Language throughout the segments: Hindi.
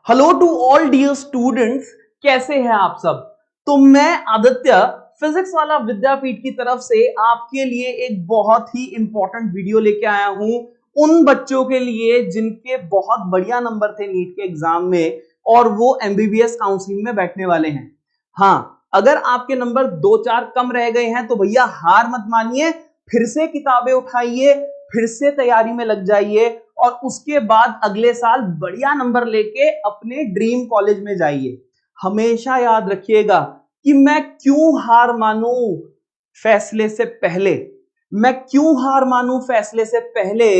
Hello to all dear students, कैसे हैं आप सब। तो मैं आदित्य फिजिक्स वाला विद्यापीठ की तरफ से आपके लिए एक बहुत ही इंपॉर्टेंट वीडियो लेके आया हूं उन बच्चों के लिए जिनके बहुत बढ़िया नंबर थे नीट के एग्जाम में और वो एमबीबीएस काउंसलिंग में बैठने वाले हैं। हाँ, अगर आपके नंबर 2-4 कम रह गए हैं तो भैया हार मत मानिए, फिर से किताबें उठाइए, फिर से तैयारी में लग जाइए और उसके बाद अगले साल बढ़िया नंबर लेके अपने ड्रीम कॉलेज में जाइए। हमेशा याद रखिएगा कि मैं क्यों हार मानूं फैसले से पहले, मैं क्यों हार मानूं फैसले से पहले।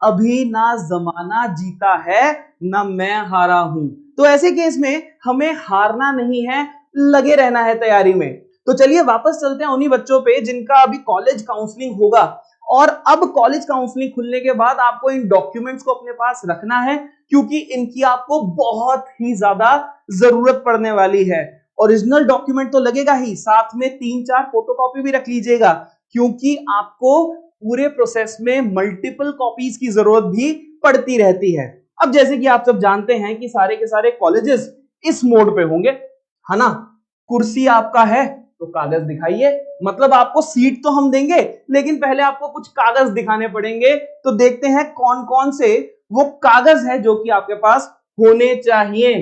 अभी ना जमाना जीता है ना मैं हारा हूं। तो ऐसे केस में हमें हारना नहीं है, लगे रहना है तैयारी में। तो चलिए वापस चलते हैं उन्हीं बच्चों पे जिनका अभी कॉलेज काउंसलिंग होगा। और अब कॉलेज काउंसलिंग खुलने के बाद आपको इन डॉक्यूमेंट्स को अपने पास रखना है क्योंकि इनकी आपको बहुत ही ज्यादा जरूरत पड़ने वाली है। ओरिजिनल डॉक्यूमेंट तो लगेगा ही, साथ में 3-4 फोटोकॉपी भी रख लीजिएगा क्योंकि आपको पूरे प्रोसेस में मल्टीपल कॉपीज की जरूरत भी पड़ती रहती है। अब जैसे कि आप सब जानते हैं कि सारे के सारे कॉलेजेस इस मोड पे होंगे, है ना। कुर्सी आपका है तो कागज दिखाइए, मतलब आपको सीट तो हम देंगे लेकिन पहले आपको कुछ कागज दिखाने पड़ेंगे। तो देखते हैं कौन कौन से वो कागज है जो कि आपके पास होने चाहिए।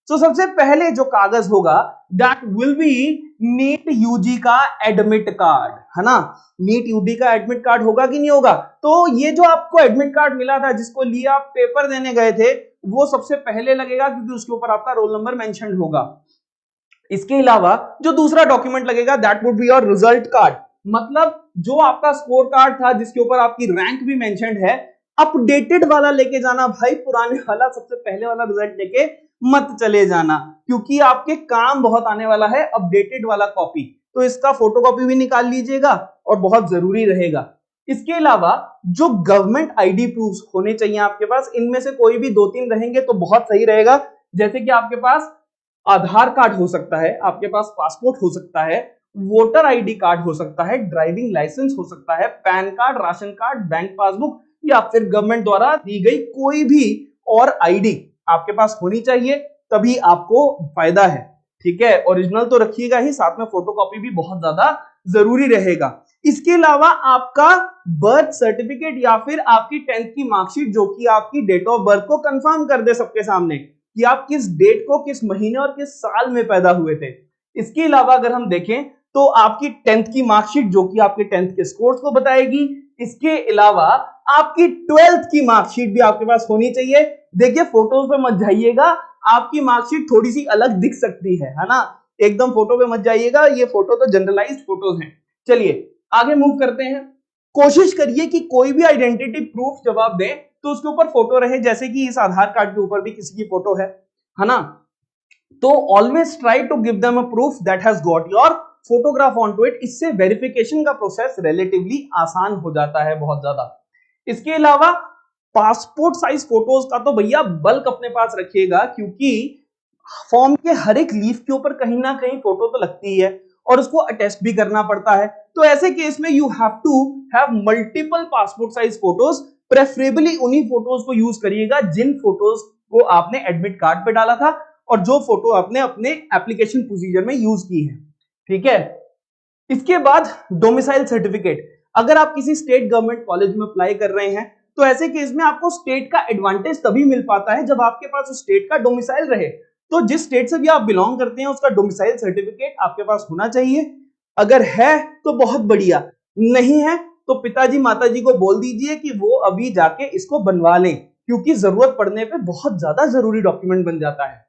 तो सबसे पहले जो कागज होगा that will be NEET UG का एडमिट कार्ड, है ना। नीट यूजी का एडमिट कार्ड होगा कि नहीं होगा। तो ये जो आपको एडमिट कार्ड मिला था जिसको लिए आप पेपर देने गए थे वो सबसे पहले लगेगा क्योंकि उसके ऊपर आपका रोल नंबर मेंशन होगा। इसके अलावा जो दूसरा डॉक्यूमेंट लगेगा that would be your result card, मतलब जो आपका स्कोर कार्ड था जिसके ऊपर आपकी रैंक भी मेंशन्ड है, अपडेटेड वाला लेके जाना भाई, पुराने वाला सबसे पहले वाला रिजल्ट लेके मत चले जाना क्योंकि आपके काम बहुत आने वाला है अपडेटेड वाला कॉपी। तो इसका फोटोकॉपी भी निकाल लीजिएगा और बहुत जरूरी रहेगा। इसके अलावा जो गवर्नमेंट आईडी प्रूफ होने चाहिए आपके पास, इनमें से कोई भी 2-3 रहेंगे तो बहुत सही रहेगा। जैसे कि आपके पास आधार कार्ड हो सकता है, आपके पास पासपोर्ट हो सकता है, वोटर आईडी कार्ड हो सकता है, ड्राइविंग लाइसेंस हो सकता है, pan card, ration card, bank passbook या फिर गवर्नमेंट द्वारा दी गई कोई भी और आईडी आपके पास होनी चाहिए, तभी आपको फायदा है। ठीक है, ओरिजिनल तो रखिएगा ही, साथ में फोटोकॉपी भी बहुत ज्यादा जरूरी रहेगा। इसके अलावा आपका बर्थ सर्टिफिकेट या फिर आपकी 10th की मार्कशीट जो कि आपकी डेट ऑफ बर्थ को कंफर्म कर दे सबके सामने कि आप किस डेट को, किस महीने और किस साल में पैदा हुए थे। इसके अलावा अगर हम देखें तो आपकी 10th की मार्कशीट जो कि आपके 10th के स्कोर्स को बताएगी। इसके अलावा आपकी 12th की मार्कशीट भी आपके पास होनी चाहिए। देखिए फोटोज पे मत जाइएगा, आपकी मार्कशीट थोड़ी सी अलग दिख सकती है ना। एकदम फोटो पे मत जाइएगा, ये फोटो तो जनरलाइज्ड फोटोज हैं। चलिए आगे मूव करते हैं। कोशिश करिए कि कोई भी आइडेंटिटी प्रूफ जब आप दें तो उसके ऊपर फोटो रहे, जैसे कि इस आधार कार्ड के ऊपर भी किसी की फोटो है ना। तो always try to give them a proof that has got your photograph on to it. इससे वेरिफिकेशन का प्रोसेस रिलेटिवली आसान हो जाता है बहुत ज्यादा। इसके अलावा पासपोर्ट साइज फोटोज का तो भैया बल्क अपने पास रखिएगा क्योंकि फॉर्म के हर एक लीफ के ऊपर कहीं ना कहीं फोटो तो लगती है और उसको अटेस्ट भी करना पड़ता है। तो ऐसे केस में you have to have multiple passport size photos, preferably उन्हीं फोटोज को यूज करिएगा जिन फोटोज को आपने एडमिट कार्ड पे डाला था और जो फोटो आपने अपने एप्लीकेशन प्रोसीजर में यूज की है। ठीक है, इसके बाद डोमिसाइल सर्टिफिकेट। अगर आप किसी स्टेट गवर्नमेंट कॉलेज में अप्लाई कर रहे हैं तो ऐसे केस में आपको स्टेट का एडवांटेज तभी मिल पाता है जब आपके पास उस स्टेट का डोमिसाइल रहे। तो जिस स्टेट से भी आप बिलोंग करते हैं उसका डोमिसाइल सर्टिफिकेट आपके पास होना चाहिए। अगर है तो बहुत बढ़िया, नहीं है तो पिताजी माताजी को बोल दीजिए कि वो अभी जाके इसको बनवा लें क्योंकि जरूरत पड़ने पे बहुत ज्यादा जरूरी डॉक्यूमेंट बन जाता है।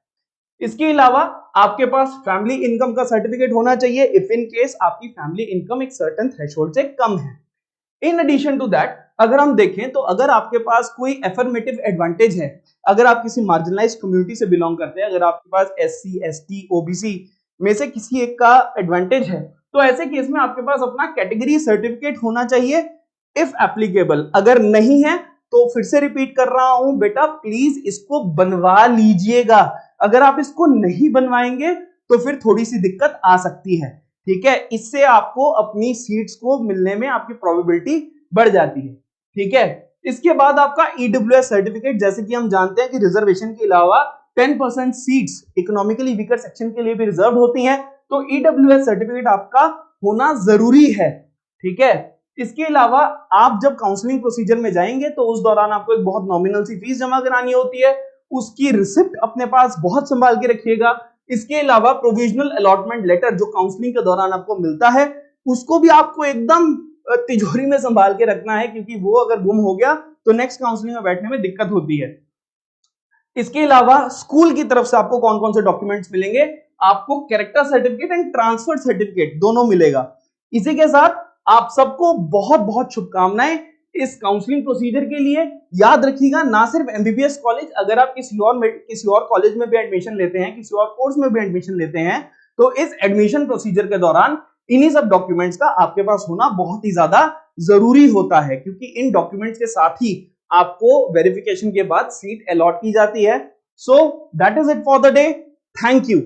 इसके अलावा आपके पास फैमिली इनकम का सर्टिफिकेट होना चाहिए इफ इन केस आपकी फैमिली इनकम एक सर्टेन थ्रेशोल्ड से कम है। इन एडिशन टू दैट अगर हम देखें तो अगर आपके पास कोई एफर्मेटिव एडवांटेज है, अगर आप किसी मार्जिनलाइज्ड कम्युनिटी से बिलोंग करते हैं, अगर आपके पास एससी, एसटी, ओबीसी में से किसी एक का एडवांटेज है तो ऐसे केस में आपके पास अपना कैटेगरी सर्टिफिकेट होना चाहिए इफ एप्लीकेबल। अगर नहीं है तो फिर से रिपीट कर रहा हूं बेटा, प्लीज इसको बनवा लीजिएगा। अगर आप इसको नहीं बनवाएंगे तो फिर थोड़ी सी दिक्कत आ सकती है। ठीक है, इससे आपको अपनी सीट्स को मिलने में आपकी प्रोबेबिलिटी बढ़ जाती है। ठीक है, इसके बाद आपका ईडब्ल्यूएस सर्टिफिकेट, जैसे कि हम जानते हैं कि रिजर्वेशन के अलावा 10% सीट्स इकोनॉमिकली वीकर सेक्शन के लिए भी रिजर्व होती हैं, तो ईडब्ल्यूएस सर्टिफिकेट आपका होना जरूरी है। ठीक है, इसके अलावा आप जब काउंसलिंग प्रोसीजर में जाएंगे तो उस दौरान आपको एक बहुत नॉमिनल सी फीस जमा करानी होती है, उसकी रिसिप्ट अपने पास बहुत संभाल के रखिएगा। इसके अलावा प्रोविजनल अलॉटमेंट लेटर जो काउंसलिंग के दौरान आपको मिलता है, उसको भी आपको एकदम तिजोरी में संभाल के रखना है, क्योंकि वो अगर गुम हो गया तो नेक्स्ट काउंसलिंग में बैठने में दिक्कत होती है। इसके अलावा स्कूल की तरफ से आपको कौन कौन से डॉक्यूमेंट्स मिलेंगे, आपको character certificate and transfer certificate दोनों मिलेगा। इसी के साथ आप सबको बहुत बहुत शुभकामनाएं इस काउंसलिंग प्रोसीजर के लिए। याद रखिएगा, ना सिर्फ एमबीबीएस कॉलेज, अगर आप किसी और कॉलेज में भी एडमिशन लेते हैं, किसी और कोर्स में भी एडमिशन लेते हैं, तो इस एडमिशन प्रोसीजर के दौरान इन्हीं सब डॉक्यूमेंट्स का आपके पास होना बहुत ही ज्यादा जरूरी होता है, क्योंकि इन डॉक्यूमेंट्स के साथ ही आपको वेरिफिकेशन के बाद सीट अलॉट की जाती है। So that is it for the day. Thank you.